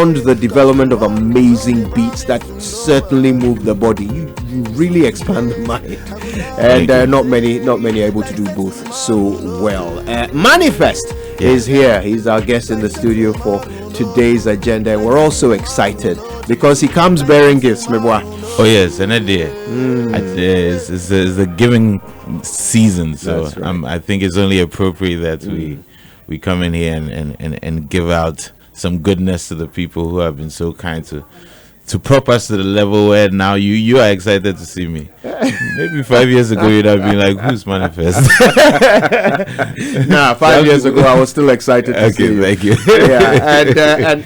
the development of amazing beats that certainly move the body, you really expand the mind, and not many are able to do both so well. Manifest is here. He's our guest in the studio for today's agenda, and we're also excited because he comes bearing gifts. Oh yes, and it's the giving season, so right. I think it's only appropriate that we come in here and give out some goodness to the people who have been so kind to prop us to the level where now you are excited to see me. Maybe 5 years ago you'd have been like, who's Manifest? 5 years ago I was still excited to see you. Thank you.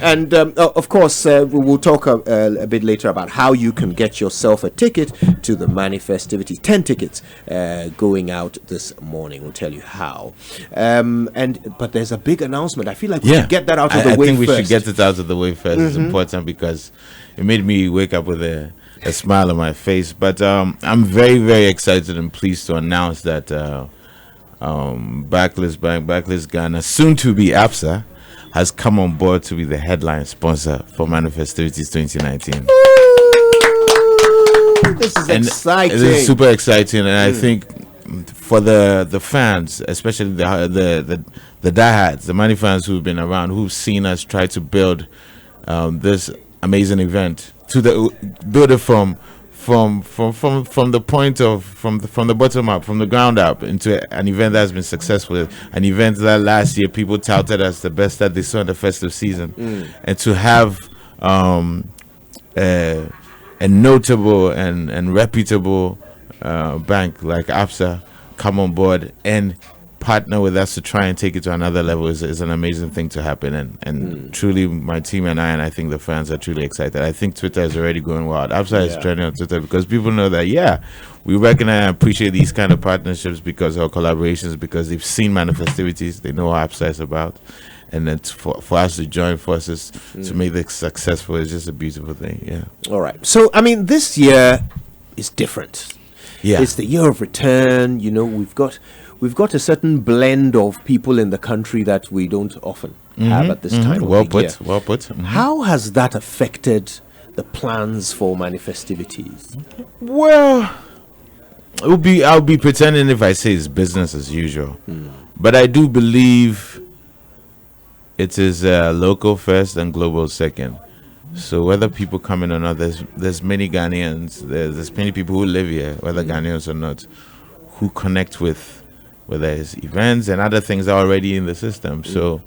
And of course we will talk a bit later about how you can get yourself a ticket to the Festivities. 10 tickets going out this morning. We'll tell you how. But there's a big announcement. I feel like we should get that out of the way first. I think we should get it out of the way first. It's important because it made me wake up with a smile on my face. But I'm very, very excited and pleased to announce that Backlist Ghana, soon to be Absa, has come on board to be the headline sponsor for Festivities 2019. This is exciting. This is super exciting, and I think for the fans, especially the diehards, the money fans who've been around, who've seen us try to build this amazing event, build it from the point of from the bottom up, from the ground up, into an event that's been successful, an event that last year people touted as the best that they saw in the festive season, and to have a notable and reputable bank like Absa come on board and partner with us to try and take it to another level is an amazing thing to happen, and truly my team and I think the fans are truly excited. I think Twitter is already going wild. Absa is trending on Twitter because people know that we recognize and appreciate these kind of partnerships because our collaborations, because they've seen Festivities, they know what Absa is about, and then for us to join forces to make this successful is just a beautiful thing. All right, so I mean, this year is different. It's the year of return. We've got a certain blend of people in the country that we don't often have at this time of the year. Well put. How has that affected the plans for Festivities? Well, I'll be pretending if I say it's business as usual. But I do believe it is local first and global second. So whether people come in or not, there's many Ghanaians, there's many people who live here, whether Ghanaians or not, who connect with whether it's events and other things are already in the system. So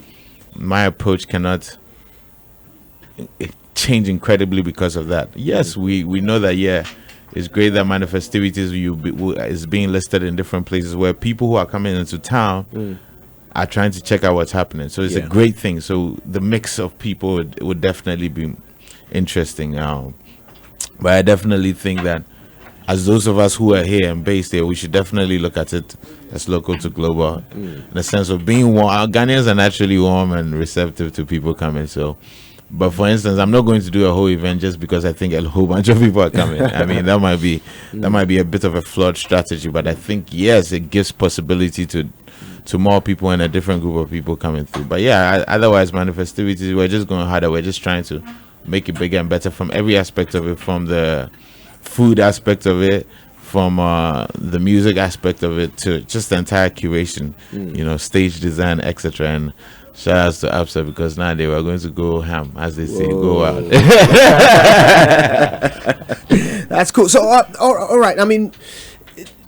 my approach cannot change incredibly because of that. Yes, we know that, it's great that Festivities is being listed in different places where people who are coming into town are trying to check out what's happening. So it's a great thing. So the mix of people would definitely be interesting. But I definitely think that as those of us who are here and based here, we should definitely look at it as local to global, in the sense of being warm. Ghanaians are naturally warm and receptive to people coming. So, but for instance, I'm not going to do a whole event just because I think a whole bunch of people are coming. I mean, that might be a bit of a flawed strategy. But I think it gives possibility to more people and a different group of people coming through. But otherwise, Festivities, we're just going harder. We're just trying to make it bigger and better from every aspect of it, from the food aspect of it, from the music aspect of it, to just the entire curation, stage design, etc. And shout outs to Absa, because nowadays we're going to go ham, as they say, go out. That's cool. So all right, I mean,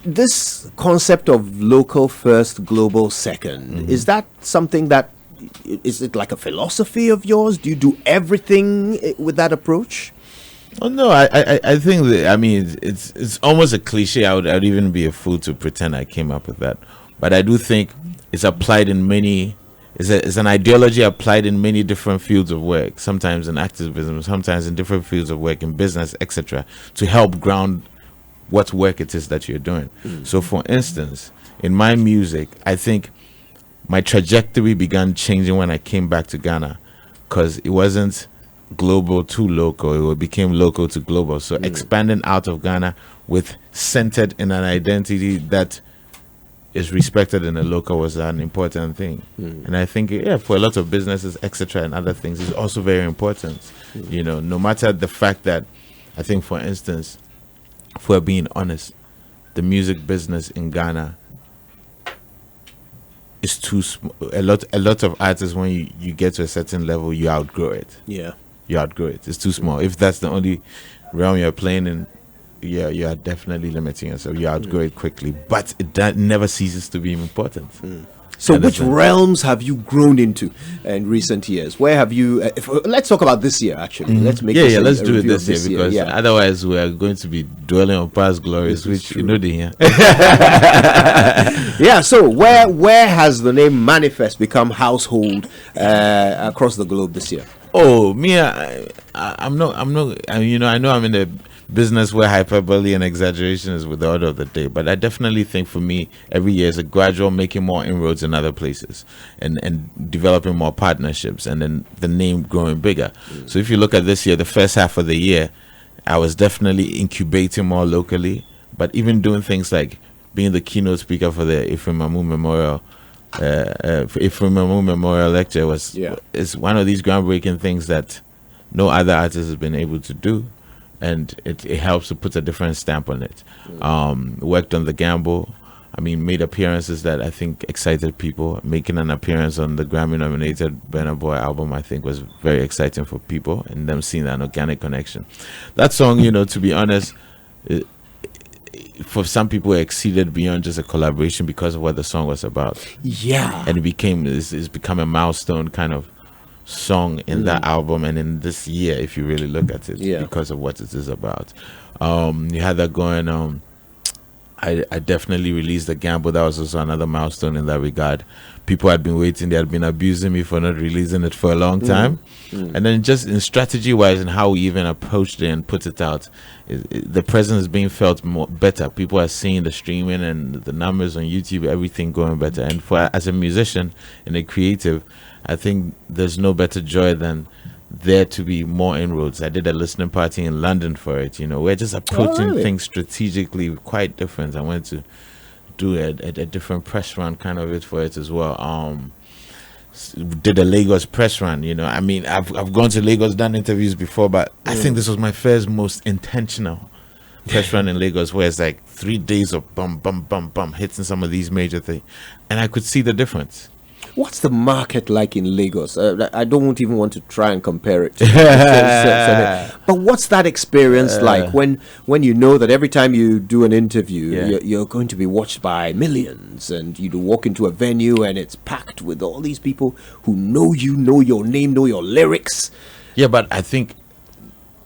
this concept of local first, global second, is that something that, is it like a philosophy of yours? Do you do everything with that approach? Oh no, I think that, I mean, it's almost a cliche. I'd even be a fool to pretend I came up with that, but I do think it's applied in many. It's an ideology applied in many different fields of work. Sometimes in activism, sometimes in different fields of work, in business, etc., to help ground what work it is that you're doing. So, for instance, in my music, I think my trajectory began changing when I came back to Ghana, because it wasn't global to local, it became local to global. So expanding out of Ghana with centered in an identity that is respected in the local was an important thing. And I think, for a lot of businesses, etc., and other things, it's also very important. No matter the fact that, I think, for instance, if we're being honest, the music business in Ghana is too small. A lot of artists, when you get to a certain level, you outgrow it. Yeah. You outgrow it. It's too small. If that's the only realm you're playing in, you are definitely limiting yourself. You outgrow it quickly, but that never ceases to be important. So, which realms have you grown into in recent years? Where have you? Let's talk about this year. Actually, let's make let's do it this year, because otherwise we are going to be dwelling on past glories, which you know the yeah. So, where has the name Manifest become household across the globe this year? Oh, me, I'm not. I know I'm in the business where hyperbole and exaggeration is with the order of the day, but I definitely think for me, every year is a gradual making more inroads in other places and developing more partnerships, and then the name growing bigger. So if you look at this year, the first half of the year, I was definitely incubating more locally, but even doing things like being the keynote speaker for the Ephraim Mamu Memorial. Ephraim Mamu Memorial Lecture is one of these groundbreaking things that no other artist has been able to do. And it helps to put a different stamp on it. Worked on The Gamble. Made appearances that I think excited people. Making an appearance on the Grammy-nominated Burna Boy album, I think, was very exciting for people, and them seeing an organic connection. That song, to be honest, for some people, it exceeded beyond just a collaboration because of what the song was about. Yeah. And it's become a milestone kind of song in that album and in this year, if you really look at it, because of what it is about. You had that going on. I definitely released The Gamble. That was also another milestone in that regard. People had been waiting. They had been abusing me for not releasing it for a long time. And then just in strategy wise and how we even approached it and put it out, the presence is being felt better. People are seeing the streaming and the numbers on YouTube, everything going better. And as a musician and a creative, I think there's no better joy than there to be more inroads. I did a listening party in London for it. We're just approaching things strategically quite different. I went to do a different press run kind of it for it as well. Did a Lagos press run. I've gone to Lagos, done interviews before, but I think this was my first most intentional press run in Lagos, where it's like 3 days of bum hitting some of these major things, and I could see the difference. What's the market like in Lagos? I don't even want to try and compare it. But what's that experience like when you know that every time you do an interview, you're going to be watched by millions, and you walk into a venue and it's packed with all these people who know you, know your name, know your lyrics? Yeah, but I think,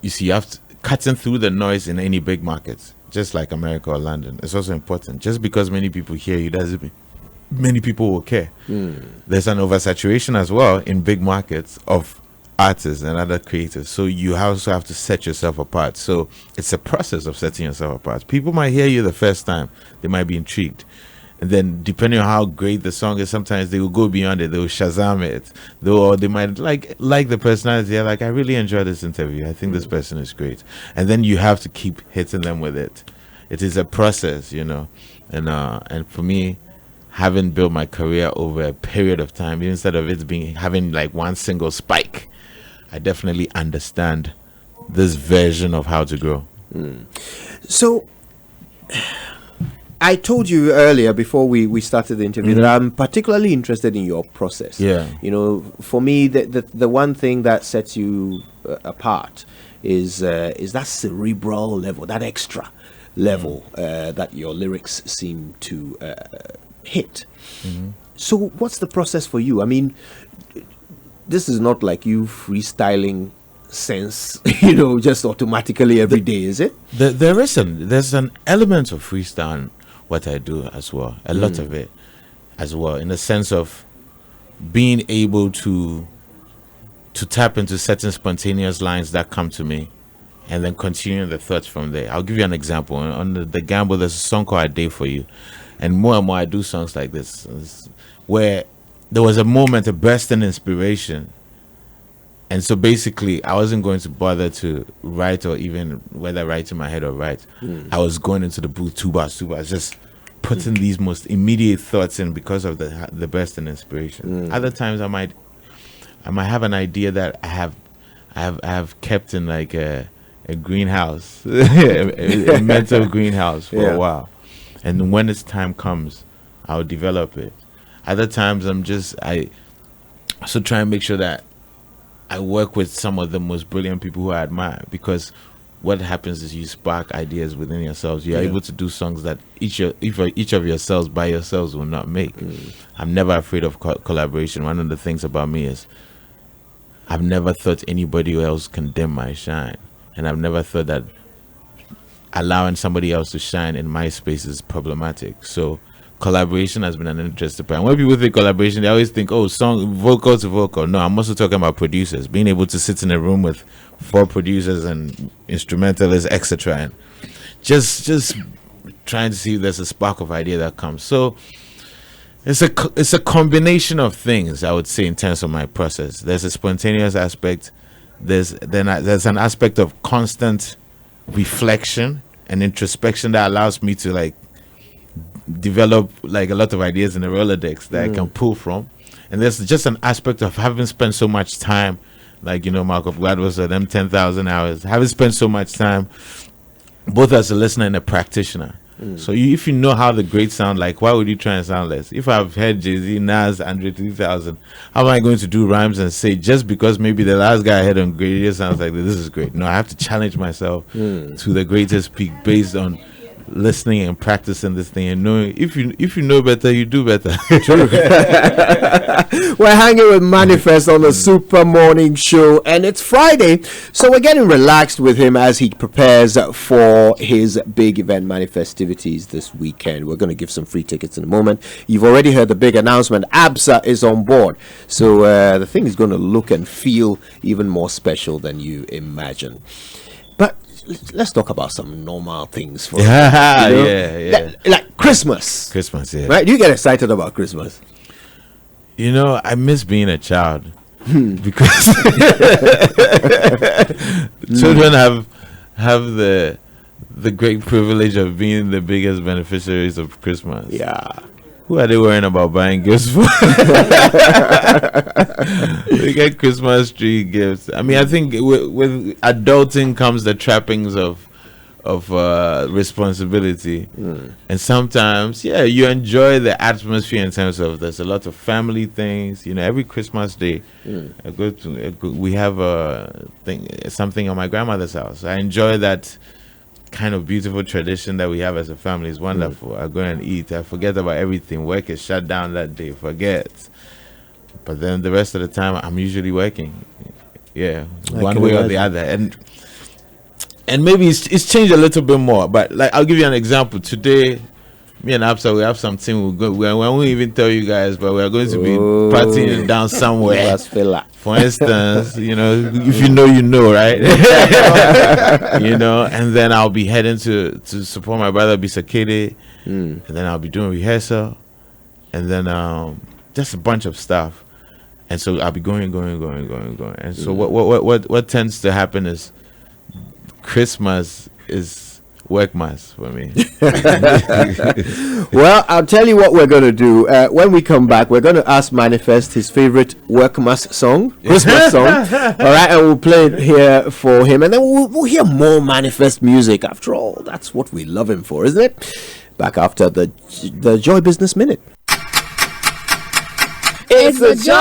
you see, you have to cutting through the noise in any big market, just like America or London. It's also important. Just because many people hear you doesn't mean many people will care. There's an oversaturation as well in big markets of artists and other creators, so you also have to set yourself apart. So it's a process of setting yourself apart. People might hear you the first time, they might be intrigued, and then depending on how great the song is, sometimes they will go beyond it. They will Shazam it, or they might like the personality. They're like, I really enjoyed this interview, I think this person is great, and then you have to keep hitting them with it. It is a process, and for me, having built my career over a period of time, instead of it having like one single spike, I definitely understand this version of how to grow. So, I told you earlier before we started the interview that I'm particularly interested in your process. Yeah. For me, the one thing that sets you apart is that cerebral level, that extra level that your lyrics seem to hit. So what's the process for you? This is not like you freestyling sense, just automatically every day, is it? There's an element of freestyle what I do as well, a lot of it as well, in the sense of being able to tap into certain spontaneous lines that come to me, and then continuing the thoughts from there. I'll give you an example. On the Gamble, there's a song called "A Day for You," and more I do songs like this, where there was a moment, a burst in inspiration, and so basically I wasn't going to bother to write, or even whether write in my head or write. I was going into the booth, two bars, just putting these most immediate thoughts in because of the best and inspiration. Other times I might have an idea that I have kept in like a greenhouse, a mental greenhouse for a while, and when its time comes, I'll develop it. Other times I also try and make sure that I work with some of the most brilliant people who I admire, because what happens is you spark ideas within yourselves. You're able to do songs that each of yourselves by yourselves will not make. I'm never afraid of collaboration. One of the things about me is I've never thought anybody else can dim my shine, and I've never thought that allowing somebody else to shine in my space is problematic. So collaboration has been an interesting part. And when people think collaboration, they always think, song vocal to vocal. No, I'm also talking about producers, being able to sit in a room with 4 producers and instrumentalists, etc., and just trying to see if there's a spark of idea that comes. So it's a combination of things, I would say, in terms of my process. There's a spontaneous aspect. There's an aspect of constant reflection and introspection that allows me to like develop like a lot of ideas in the Rolodex that I can pull from. And there's just an aspect of having spent so much time, like, Malcolm Gladwell said, them 10,000 hours, having spent so much time both as a listener and a practitioner. So if you know how the greats sound, like, why would you try and sound less? If I've heard Jay-Z, Nas, Andre 3000, how am I going to do rhymes and say just because maybe the last guy I heard on radio sounds like this is great? No, I have to challenge myself to the greatest peak based on listening and practicing this thing and knowing if you know better, you do better. We're hanging with Manifest on the Super Morning Show, and it's Friday, so we're getting relaxed with him as he prepares for his big event, Festivities, this weekend. We're going to give some free tickets in a moment. You've already heard the big announcement. Absa is on board, so the thing is going to look and feel even more special than you imagine. But let's talk about some normal things for like Christmas. Right? Do you get excited about Christmas? I miss being a child because children have the great privilege of being the biggest beneficiaries of Christmas. Yeah. Who are they worrying about buying gifts for? They get Christmas tree gifts. I mean, I think with adulting comes the trappings of responsibility, and sometimes, you enjoy the atmosphere in terms of there's a lot of family things. Every Christmas day, we have something on my grandmother's house. I enjoy that kind of beautiful tradition that we have as a family. Is wonderful. I go and eat. I forget about everything. Work is shut down that day. Forget. But then the rest of the time, I'm usually working. One way or the other. And maybe it's changed a little bit more. But like, I'll give you an example. Today, me and Absa, we have something. We won't even tell you guys, but we are going to be partying down somewhere. For instance, if you know, right? And then I'll be heading to support my brother Bisakede, and then I'll be doing rehearsal, and then just a bunch of stuff. And so I'll be going. And so what tends to happen is Christmas is Workmas for me. Well, I'll tell you what we're going to do. When we come back, we're going to ask Manifest his favorite Workmas song, Christmas song. All right, and we'll play it here for him. And then we'll hear more Manifest music. After all, that's what we love him for, isn't it? Back after the Joy Business Minute. It's the Joy